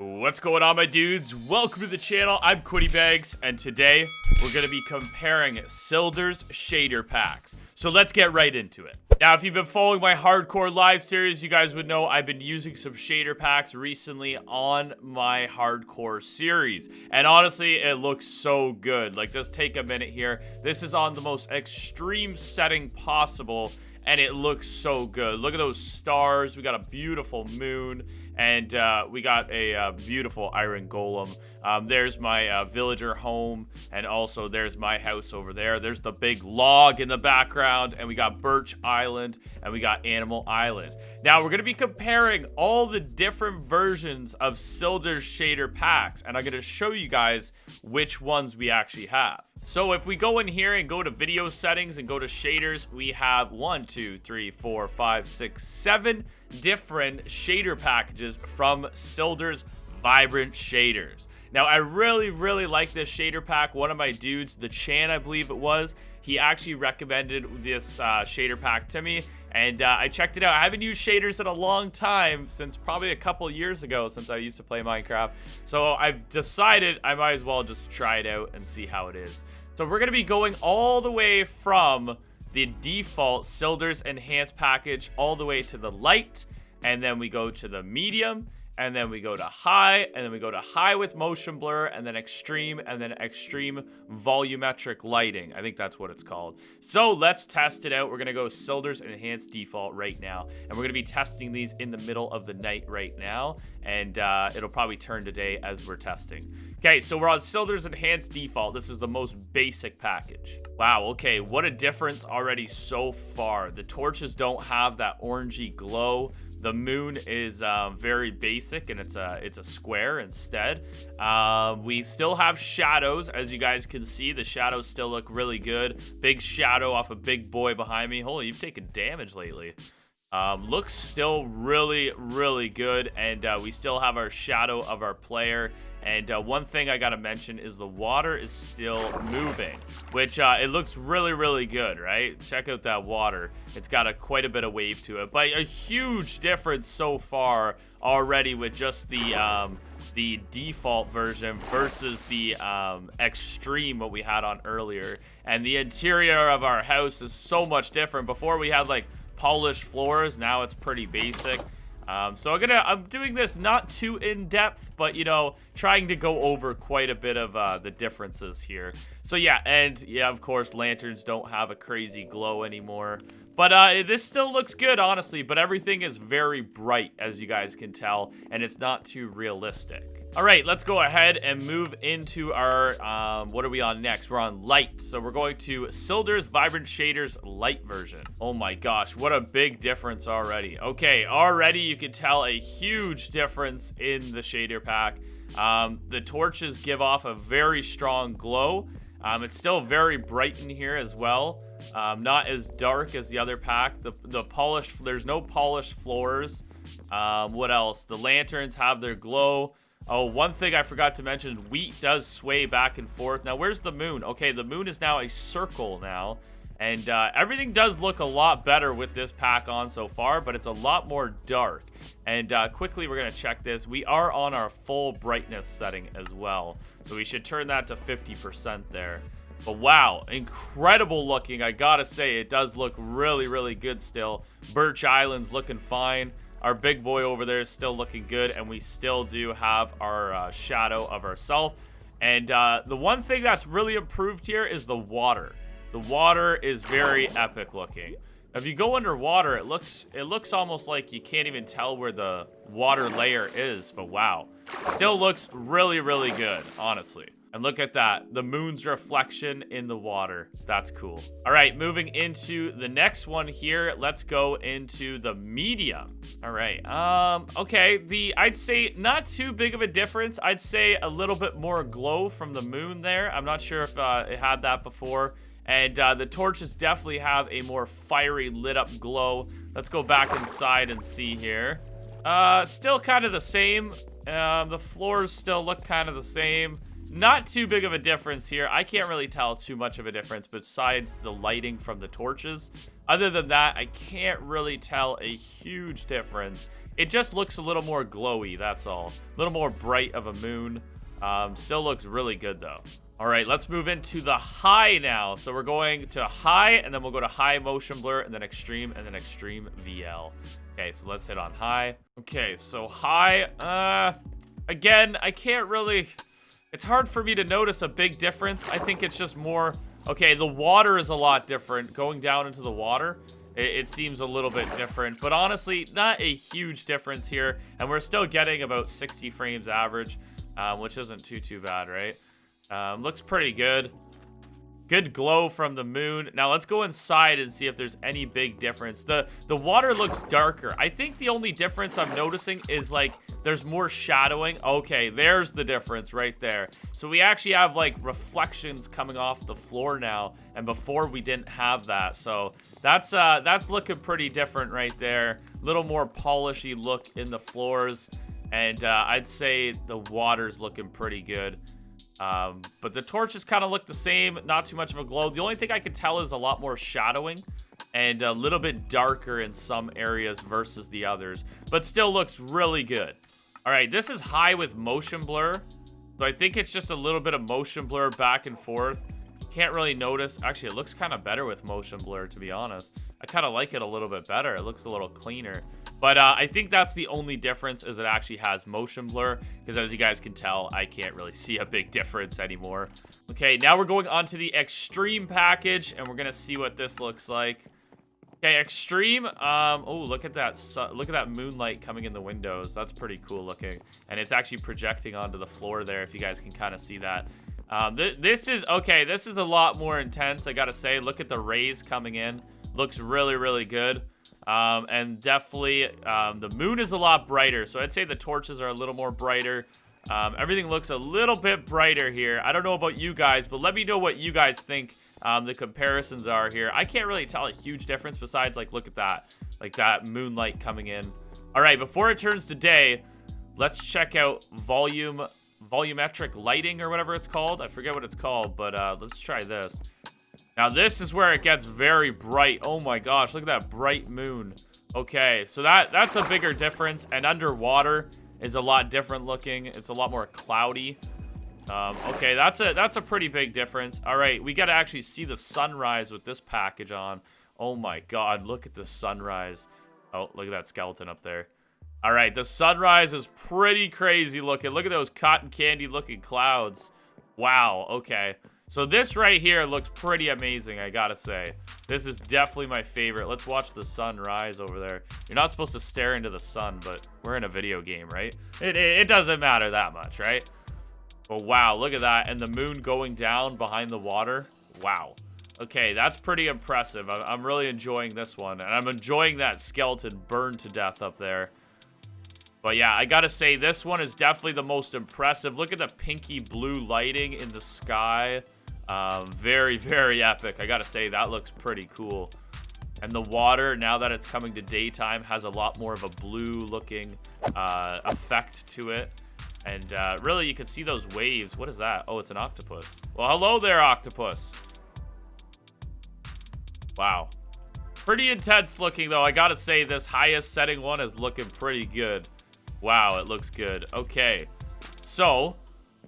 What's going on, my dudes? Welcome to the channel. I'm Quiddy Bags, and today we're going to be comparing Sildurs shader packs. So let's get right into it. Now, if you've been following my hardcore live series, you guys would know I've been using some shader packs recently on my hardcore series. And honestly, it looks so good. Like, just take a minute here. This is on the most extreme setting possible, and it looks so good. Look at those stars. We got a beautiful moon, and we got a beautiful iron golem. There's my villager home, and also there's my house over there. There's the big log in the background, and we got Birch Island, and we got Animal Island. Now, we're going to be comparing all the different versions of Sildurs shader packs, and I'm going to show you guys which ones we actually have. So if we go in here and go to video settings and go to shaders, we have 7 different shader packages from Sildurs Vibrant Shaders. Now, I really like this shader pack. One of my dudes, the Chan, I believe it was, he actually recommended this shader pack to me, and I checked it out. I haven't used shaders in a long time, since probably a couple years ago, since I used to play Minecraft. So I've decided I might as well just try it out and see how it is. So we're going to be going all the way from the default Sildurs Enhanced package all the way to the light, and then we go to the medium, and then we go to high, and then we go to high with motion blur, and then extreme volumetric lighting. I think that's what it's called. So let's test it out. We're gonna go Sildurs Enhanced default right now, and we're gonna be testing these in the middle of the night right now, and it'll probably turn to day as we're testing. Okay, so we're on Sildurs Enhanced default. This is the most basic package. Wow, okay, what a difference already so far. The torches don't have that orangey glow. The moon is very basic, and it's a square instead. We still have shadows, as you guys can see. The shadows still look really good. Big shadow off a big boy behind me. Holy, you've taken damage lately. Looks still really good, and we still have our shadow of our player. And one thing I gotta mention is the water is still moving, which it looks really good, right? Check out that water. It's got quite a bit of wave to it, but a huge difference so far already with just the default version versus the extreme what we had on earlier. And the interior of our house is so much different. Before we had like polished floors, now it's pretty basic. So I'm doing this not too in-depth, but, you know, trying to go over quite a bit of the differences here. So yeah, and yeah, of course, lanterns don't have a crazy glow anymore. But this still looks good, honestly, but everything is very bright, as you guys can tell, and it's not too realistic. All right, let's go ahead and move into our, what are we on next? We're on light. So we're going to Sildurs Vibrant Shaders light version. Oh my gosh, what a big difference already. Okay, already you can tell a huge difference in the shader pack. The torches give off a very strong glow. It's still very bright in here as well. Not as dark as the other pack. The polished, there's no polished floors. What else? The lanterns have their glow. Oh, one thing I forgot to mention, wheat does sway back and forth. Now, where's the moon? Okay, the moon is now a circle now. And everything does look a lot better with this pack on so far, but it's a lot more dark. And quickly, we're going to check this. We are on our full brightness setting as well. So we should turn that to 50% there. But wow, incredible looking. I gotta say, it does look really good still. Birch Island's looking fine. Our big boy over there is still looking good, and we still do have our shadow of ourselves. And the one thing that's really improved here is the water. The water is very epic looking. If you go underwater, it looks almost like you can't even tell where the water layer is, but wow. Still looks really good, honestly. And look at that, the moon's reflection in the water. That's cool. All right, moving into the next one here. Let's go into the medium. All right, okay, I'd say not too big of a difference. I'd say a little bit more glow from the moon there. I'm not sure if it had that before. And the torches definitely have a more fiery lit up glow. Let's go back inside and see here. Still kind of the same. The floors still look kind of the same. Not too big of a difference here. I can't really tell too much of a difference besides the lighting from the torches. Other than that, I can't really tell a huge difference It just looks a little more glowy, that's all. A little more bright of a moon. Still looks really good, though. All right, let's move into the high now. So we're going to high, and then we'll go to high motion blur, and then extreme VL. Okay, so let's hit on high. Okay, so high, again, I can't really... It's hard for me to notice a big difference. I think it's just more... Okay, the water is a lot different. Going down into the water, it seems a little bit different. But honestly, not a huge difference here. And we're still getting about 60 frames average, which isn't too bad, right? Looks pretty good. Good glow from the moon. Now let's go inside and see if there's any big difference. The water looks darker. I think the only difference I'm noticing is like there's more shadowing. Okay, there's the difference right there. So we actually have like reflections coming off the floor now, and before we didn't have that. So that's looking pretty different right there. Little more polishy look in the floors, and I'd say the water's looking pretty good. But the torches kind of look the same, not too much of a glow. The only thing I could tell is a lot more shadowing and a little bit darker in some areas versus the others, but still looks really good. All right, this is high with motion blur. So I think it's just a little bit of motion blur back and forth. Can't really notice. Actually, it looks kind of better with motion blur, to be honest. I kind of like it a little bit better. It looks a little cleaner. But I think that's the only difference, is it actually has motion blur, because as you guys can tell, I can't really see a big difference anymore. Okay, now we're going on to the extreme package, and we're gonna see what this looks like. Okay, extreme. Oh, look at that. Look at that moonlight coming in the windows. That's pretty cool looking, and it's actually projecting onto the floor there. If you guys can kind of see that. This is okay. This is a lot more intense, I gotta say. Look at the rays coming in. Looks really good. And definitely the moon is a lot brighter, so I'd say the torches are a little more brighter. Everything looks a little bit brighter here. I don't know about you guys, but let me know what you guys think the comparisons are here. I can't really tell a huge difference besides, like, look at that, like that moonlight coming in. All right, before it turns to day, let's check out volumetric lighting or whatever it's called. I forget what it's called, but let's try this. Now, this is where it gets very bright. Oh my gosh, look at that bright moon. Okay, so that's a bigger difference. And underwater is a lot different looking. It's a lot more cloudy. Okay, that's a pretty big difference. All right, we got to actually see the sunrise with this package on. Oh my god, look at the sunrise. Oh, look at that skeleton up there. All right, the sunrise is pretty crazy looking. Look at those cotton candy looking clouds. Wow, okay. So this right here looks pretty amazing, I gotta say. This is definitely my favorite. Let's watch the sun rise over there. You're not supposed to stare into the sun, but we're in a video game, right? It doesn't matter that much, right? But wow, look at that. And the moon going down behind the water. Wow. Okay, that's pretty impressive. I'm really enjoying this one. And I'm enjoying that skeleton burned to death up there. But yeah, I gotta say, this one is definitely the most impressive. Look at the pinky blue lighting in the sky. Very epic. I gotta say, that looks pretty cool. And the water, now that it's coming to daytime, has a lot more of a blue looking effect to it. And really, you can see those waves. What is that? Oh, it's an octopus. Well, hello there, octopus. Wow. Pretty intense looking, though. I gotta say, this highest setting one is looking pretty good. Wow, it looks good. Okay, so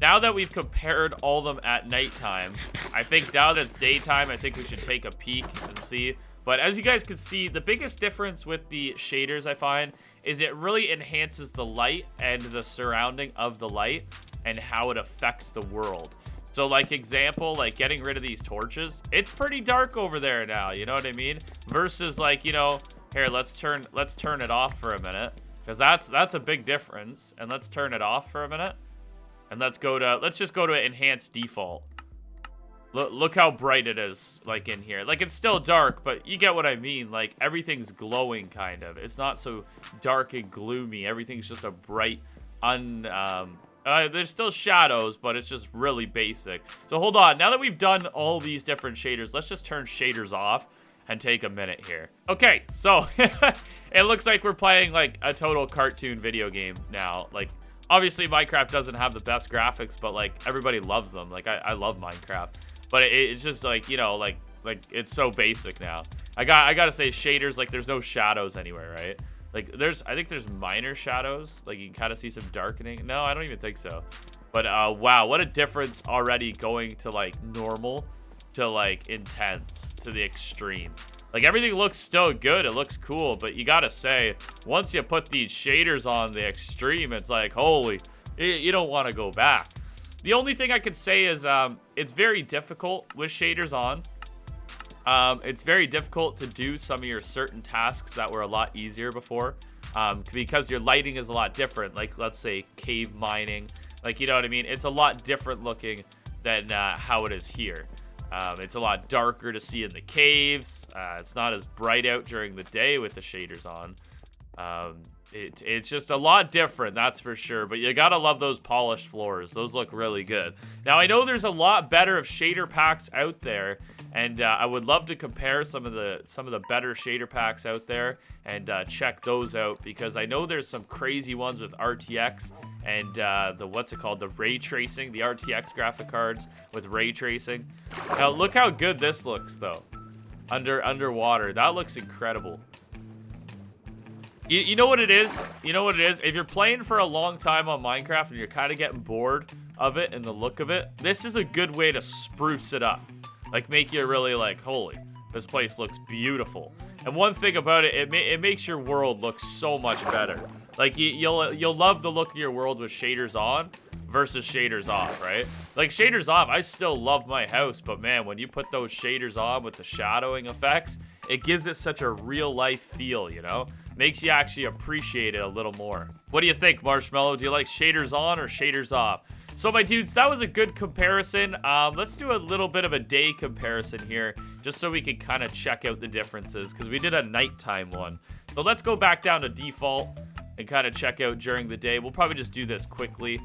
now that we've compared all of them at nighttime, I think now that it's daytime, I think we should take a peek and see. But as you guys can see, the biggest difference with the shaders, I find, is it really enhances the light and the surrounding of the light and how it affects the world. So, like, example, like getting rid of these torches, it's pretty dark over there now, you know what I mean? Versus, like, you know, here, let's turn it off for a minute. Because that's a big difference. And let's turn it off for a minute. And let's just go to enhanced default. Look how bright it is, like, in here. Like, it's still dark, but you get what I mean. Like, everything's glowing, kind of. It's not so dark and gloomy. Everything's just a bright, there's still shadows, but it's just really basic. So, hold on. Now that we've done all these different shaders, let's just turn shaders off and take a minute here. Okay, so it looks like we're playing like a total cartoon video game now. Like, obviously Minecraft doesn't have the best graphics, but like everybody loves them. Like I love Minecraft, but it's just like, you know, like it's so basic now. I gotta say, shaders, like, there's no shadows anywhere, right? Like I think there's minor shadows. Like you can kind of see some darkening. No, I don't even think so. But wow, what a difference already going to like normal to like intense to the extreme. Like everything looks still good. It looks cool, but you gotta say, once you put these shaders on the extreme, it's like, holy, you don't want to go back. The only thing I could say is it's very difficult with shaders on. It's very difficult to do some of your certain tasks that were a lot easier before because your lighting is a lot different. Like, let's say cave mining. Like, you know what I mean? It's a lot different looking than how it is here. It's a lot darker to see in the caves. It's not as bright out during the day with the shaders on. It's just a lot different, that's for sure. But you gotta love those polished floors. Those look really good. Now, I know there's a lot better of shader packs out there, and I would love to compare some of the better shader packs out there and check those out, because I know there's some crazy ones with RTX and the ray tracing, the RTX graphic cards with ray tracing. Now look how good this looks though, underwater. That looks incredible. You know what it is? You know what it is? If you're playing for a long time on Minecraft and you're kind of getting bored of it and the look of it, this is a good way to spruce it up. Like, make you really like, holy, this place looks beautiful. And one thing about it, it makes your world look so much better. Like, you'll love the look of your world with shaders on versus shaders off, right? Like, shaders off, I still love my house, but man, when you put those shaders on with the shadowing effects, it gives it such a real life feel, you know? Makes you actually appreciate it a little more. What do you think, Marshmallow? Do you like shaders on or shaders off? So my dudes, that was a good comparison. Let's do a little bit of a day comparison here, just so we can kind of check out the differences, because we did a nighttime one. So let's go back down to default and kind of check out during the day. We'll probably just do this quickly.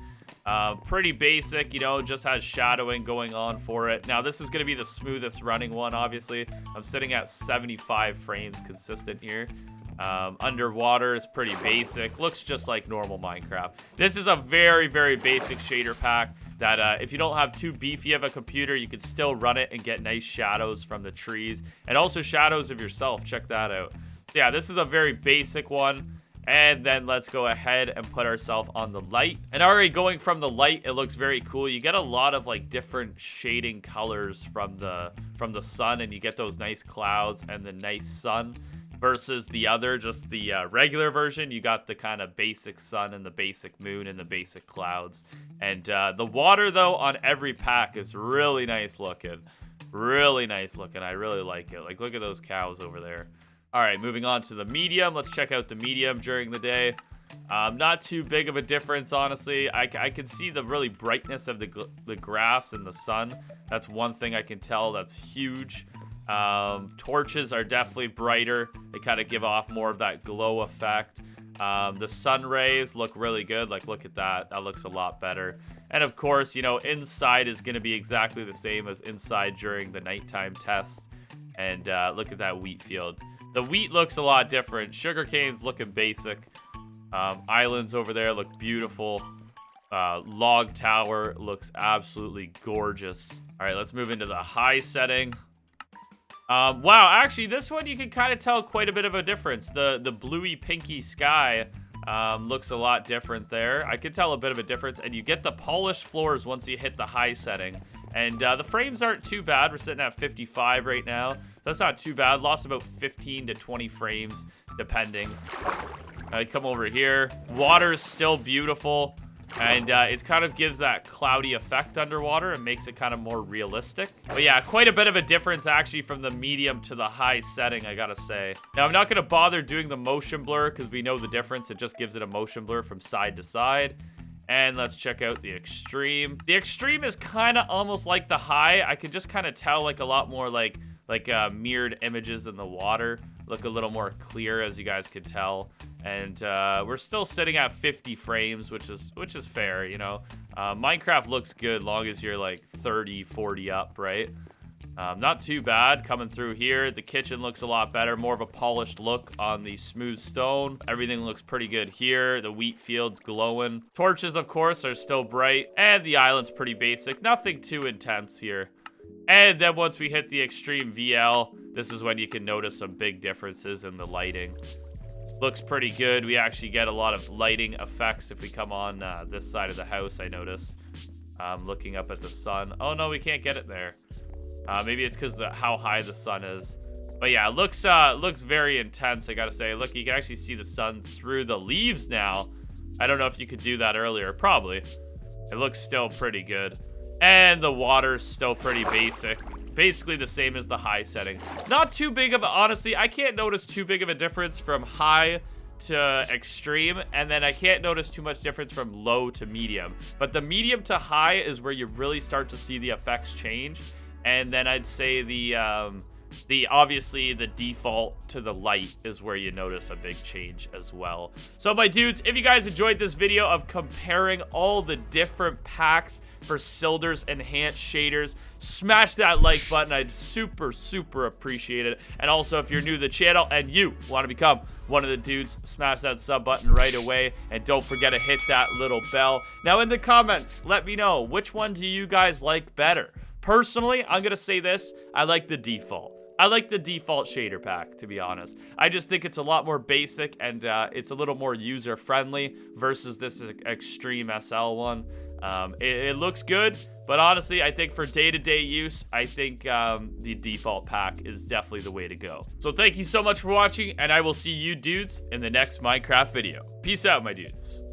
Pretty basic, you know, just has shadowing going on for it. Now, this is going to be the smoothest running one, obviously. I'm sitting at 75 frames consistent here. Underwater is pretty basic. Looks just like normal Minecraft. This is a very, very basic shader pack that if you don't have too beefy of a computer, you can still run it and get nice shadows from the trees. And also shadows of yourself. Check that out. So yeah, this is a very basic one. And then let's go ahead and put ourselves on the light. And already going from the light, it looks very cool. You get a lot of like different shading colors from the sun, and you get those nice clouds and the nice sun. Versus the other, just the regular version, you got the kind of basic sun and the basic moon and the basic clouds. And the water, though, on every pack is really nice looking. Really nice looking. I really like it. Like, look at those cows over there. All right, moving on to the medium. Let's check out the medium during the day. Not too big of a difference, honestly. I can see the really brightness of the grass and the sun. That's one thing I can tell that's huge. Torches are definitely brighter. They kind of give off more of that glow effect. The sun rays look really good. Like, look at that. That looks a lot better. And of course, you know, inside is going to be exactly the same as inside during the nighttime test. And look at that wheat field. The wheat looks a lot different. Sugarcane's looking basic. Islands over there look beautiful. Log tower looks absolutely gorgeous. All right, let's move into the high setting. Wow, actually, this one you can kind of tell quite a bit of a difference. The bluey pinky sky looks a lot different there. I can tell a bit of a difference, and you get the polished floors once you hit the high setting. And the frames aren't too bad. We're sitting at 55 right now. That's not too bad. Lost about 15 to 20 frames, depending. I come over here. Water's still beautiful. And it kind of gives that cloudy effect underwater and makes it kind of more realistic. But yeah, quite a bit of a difference actually from the medium to the high setting, I gotta say. Now, I'm not gonna bother doing the motion blur because we know the difference. It just gives it a motion blur from side to side. And let's check out the extreme. The extreme is kind of almost like the high. I can just kind of tell like a lot more like mirrored images in the water. Look a little more clear, as you guys can tell. And we're still sitting at 50 frames, which is fair, you know. Minecraft looks good long as you're like 30, 40 up, right? Not too bad coming through here. The kitchen looks a lot better, more of a polished look on the smooth stone. Everything looks pretty good here. The wheat field's glowing. Torches, of course, are still bright. And the island's pretty basic. Nothing too intense here. And then once we hit the extreme VL, this is when you can notice some big differences in the lighting. looks pretty good. We actually get a lot of lighting effects if we come on this side of the house, I noticed. Looking up at the sun. Oh, no, we can't get it there. Maybe it's because how high the sun is. But yeah, it looks very intense, I gotta say. Look, you can actually see the sun through the leaves now. I don't know if you could do that earlier. Probably. It looks still pretty good. And the water's still pretty basic. Basically the same as the high setting. Not too big of a, honestly, I can't notice too big of a difference from high to extreme, and then I can't notice too much difference from low to medium. But the medium to high is where you really start to see the effects change. And then I'd say obviously the default to the light is where you notice a big change as well. So my dudes, if you guys enjoyed this video of comparing all the different packs for Sildurs enhanced shaders, smash that like button. I'd super appreciate it. And also, if you're new to the channel and you want to become one of the dudes, smash that sub button right away, and don't forget to hit that little bell. Now in the comments, let me know, which one do you guys like better? Personally, I'm gonna say this: I like the default. I like the default shader pack, to be honest. I just think it's a lot more basic, and it's a little more user-friendly versus this extreme SL one. It looks good, but honestly, I think for day-to-day use, I think the default pack is definitely the way to go. So thank you so much for watching, and I will see you dudes in the next Minecraft video. Peace out, my dudes.